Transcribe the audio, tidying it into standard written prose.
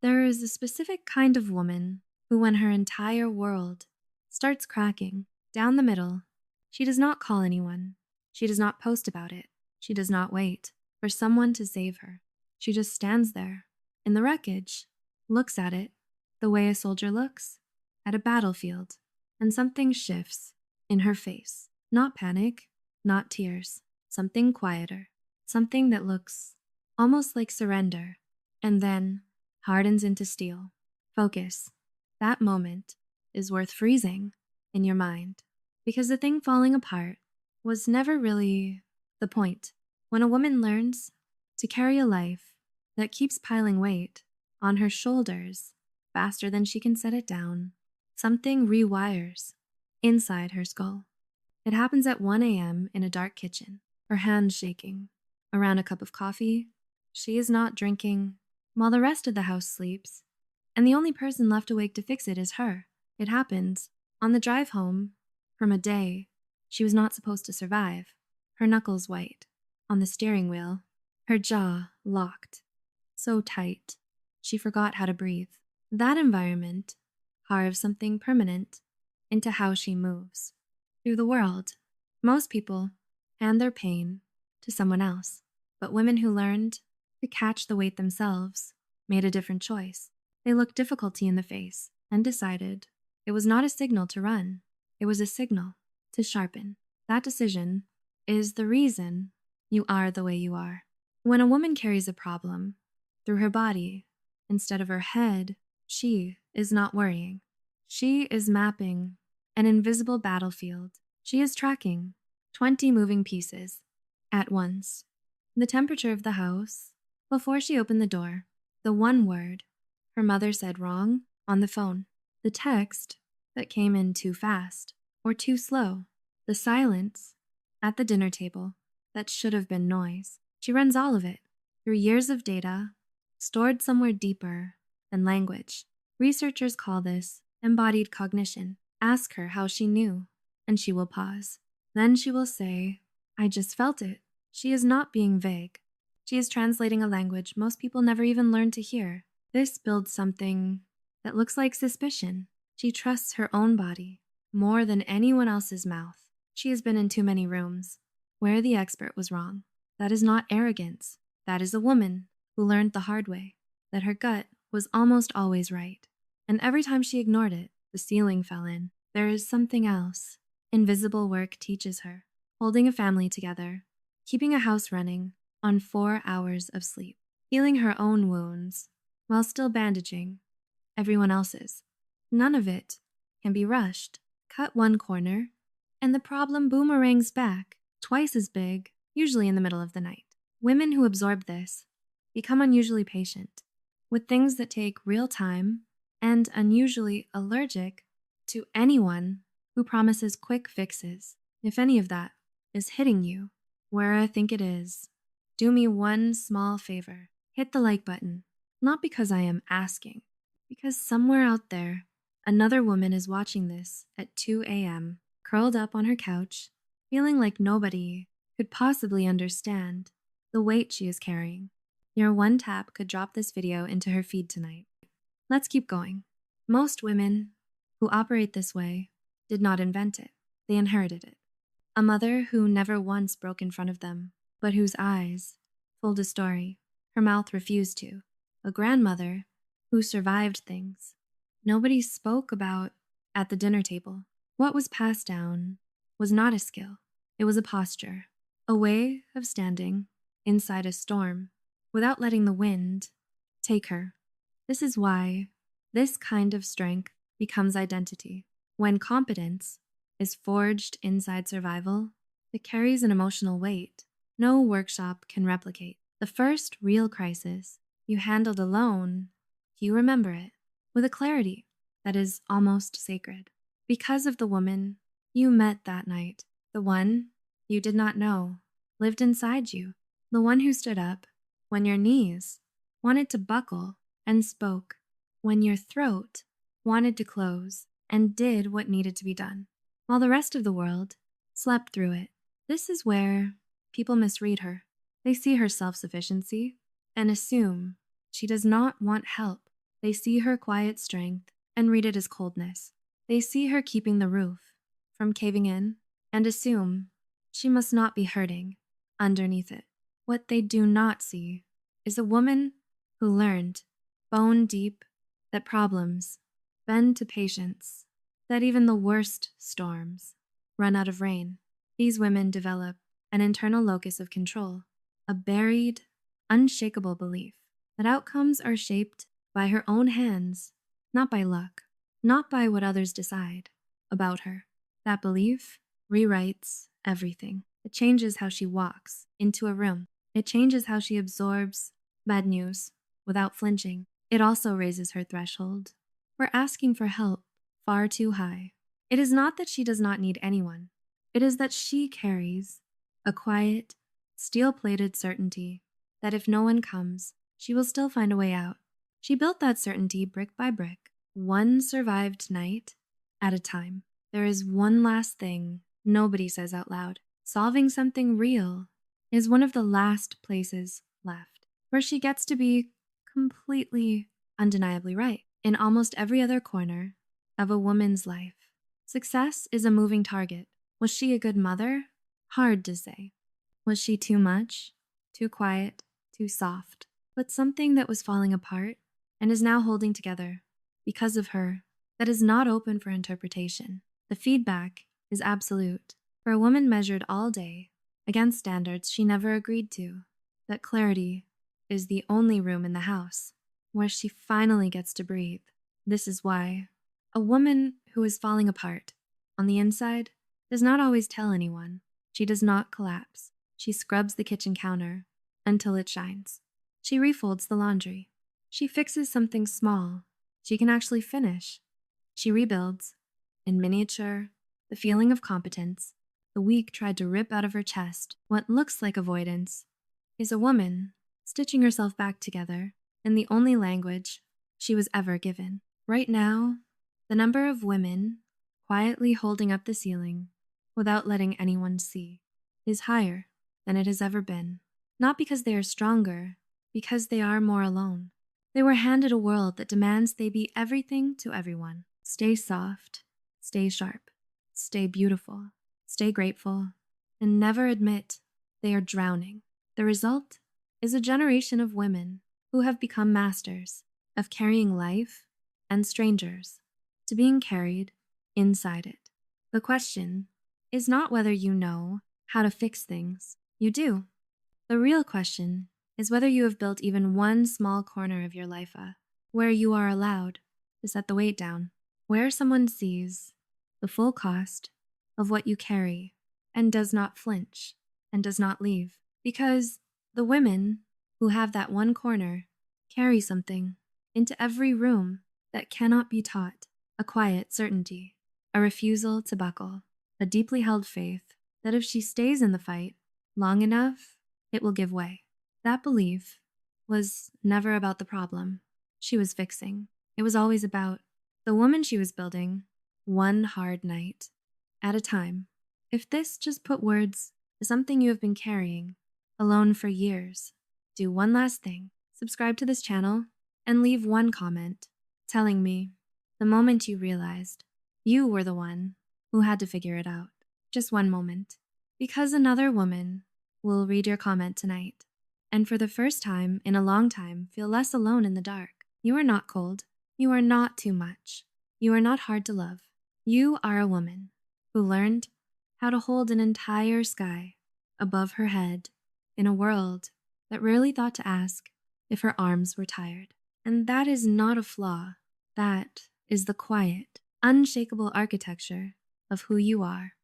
There is a specific kind of woman who, when her entire world starts cracking down the middle, she does not call anyone. She does not post about it. She does not wait for someone to save her. She just stands there in the wreckage, looks at it the way a soldier looks at a battlefield, and something shifts in her face. Not panic, not tears, something quieter, something that looks almost like surrender, and then hardens into steel. Focus. That moment is worth freezing in your mind, because the thing falling apart was never really the point. When a woman learns to carry a life that keeps piling weight on her shoulders faster than she can set it down, something rewires inside her skull. It happens at 1 a.m. in a dark kitchen, her hands shaking. Around a cup of coffee, she is not drinking, while the rest of the house sleeps, and the only person left awake to fix it is her. It happens on the drive home from a day she was not supposed to survive, her knuckles white on the steering wheel, her jaw locked so tight she forgot how to breathe. That environment carves something permanent into how she moves through the world. Most people hand their pain to someone else, but women who learned to catch the weight themselves made a different choice. They looked difficulty in the face and decided it was not a signal to run, it was a signal to sharpen. That decision is the reason you are the way you are. When a woman carries a problem through her body instead of her head, she is not worrying. She is mapping an invisible battlefield. She is tracking 20 moving pieces at once. The temperature of the house before she opened the door, the one word her mother said wrong on the phone, the text that came in too fast or too slow, the silence at the dinner table that should have been noise. She runs all of it through years of data stored somewhere deeper than language. Researchers call this embodied cognition. Ask her how she knew, and she will pause. Then she will say, "I just felt it." She is not being vague. She is translating a language most people never even learn to hear. This builds something that looks like suspicion. She trusts her own body more than anyone else's mouth. She has been in too many rooms where the expert was wrong. That is not arrogance. That is a woman who learned the hard way that her gut was almost always right. And every time she ignored it, the ceiling fell in. There is something else invisible work teaches her. Holding a family together, keeping a house running on 4 hours of sleep, healing her own wounds while still bandaging everyone else's. None of it can be rushed. Cut one corner, and the problem boomerangs back, twice as big, usually in the middle of the night. Women who absorb this become unusually patient with things that take real time and unusually allergic to anyone who promises quick fixes. If any of that is hitting you where I think it is, do me one small favor. Hit the like button, not because I am asking, because somewhere out there, another woman is watching this at 2 a.m., curled up on her couch, feeling like nobody could possibly understand the weight she is carrying. Your one tap could drop this video into her feed tonight. Let's keep going. Most women who operate this way did not invent it. They inherited it. A mother who never once broke in front of them, but whose eyes told a story her mouth refused to. A grandmother who survived things nobody spoke about at the dinner table. What was passed down was not a skill. It was a posture, a way of standing inside a storm without letting the wind take her. This is why this kind of strength becomes identity. When competence is forged inside survival, it carries an emotional weight no workshop can replicate. The first real crisis you handled alone, you remember it with a clarity that is almost sacred. Because of the woman you met that night, the one you did not know lived inside you, the one who stood up when your knees wanted to buckle and spoke when your throat wanted to close and did what needed to be done, while the rest of the world slept through it. This is where people misread her. They see her self-sufficiency and assume she does not want help. They see her quiet strength and read it as coldness. They see her keeping the roof from caving in and assume she must not be hurting underneath it. What they do not see is a woman who learned, bone deep, that problems bend to patience, that even the worst storms run out of rain. These women develop an internal locus of control, a buried, unshakable belief that outcomes are shaped by her own hands, not by luck, not by what others decide about her. That belief rewrites everything. It changes how she walks into a room. It changes how she absorbs bad news without flinching. It also raises her threshold. We're asking for help far too high. It is not that she does not need anyone. It is that she carries a quiet, steel-plated certainty that if no one comes, she will still find a way out. She built that certainty brick by brick, one survived night at a time. There is one last thing nobody says out loud. Solving something real is one of the last places left, where she gets to be completely, undeniably right. In almost every other corner of a woman's life, success is a moving target. Was she a good mother? Hard to say. Was she too much? Too quiet? Too soft? But something that was falling apart and is now holding together because of her that is not open for interpretation. The feedback is absolute. For a woman measured all day against standards she never agreed to, that clarity is the only room in the house where she finally gets to breathe. This is why a woman who is falling apart on the inside does not always tell anyone. She does not collapse. She scrubs the kitchen counter until it shines. She refolds the laundry. She fixes something small she can actually finish. She rebuilds, in miniature, the feeling of competence the weak tried to rip out of her chest. What looks like avoidance is a woman stitching herself back together in the only language she was ever given. Right now, the number of women quietly holding up the ceiling without letting anyone see is higher than it has ever been. Not because they are stronger, because they are more alone. They were handed a world that demands they be everything to everyone. Stay soft, stay sharp, stay beautiful, stay grateful, and never admit they are drowning. The result is a generation of women who have become masters of carrying life and strangers to being carried inside it. The question is not whether you know how to fix things. You do. The real question is whether you have built even one small corner of your life where you are allowed to set the weight down, where someone sees the full cost of what you carry and does not flinch and does not leave. Because the women who have that one corner carry something into every room that cannot be taught, a quiet certainty, a refusal to buckle, a deeply held faith that if she stays in the fight long enough, it will give way. That belief was never about the problem she was fixing. It was always about the woman she was building, one hard night at a time. If this just put words to something you have been carrying alone for years, do one last thing. Subscribe to this channel and leave one comment telling me the moment you realized you were the one who had to figure it out. Just one moment. Because another woman will read your comment tonight. And for the first time in a long time, feel less alone in the dark. You are not cold. You are not too much. You are not hard to love. You are a woman who learned how to hold an entire sky above her head in a world that rarely thought to ask if her arms were tired. And that is not a flaw. That is the quiet, unshakable architecture of who you are.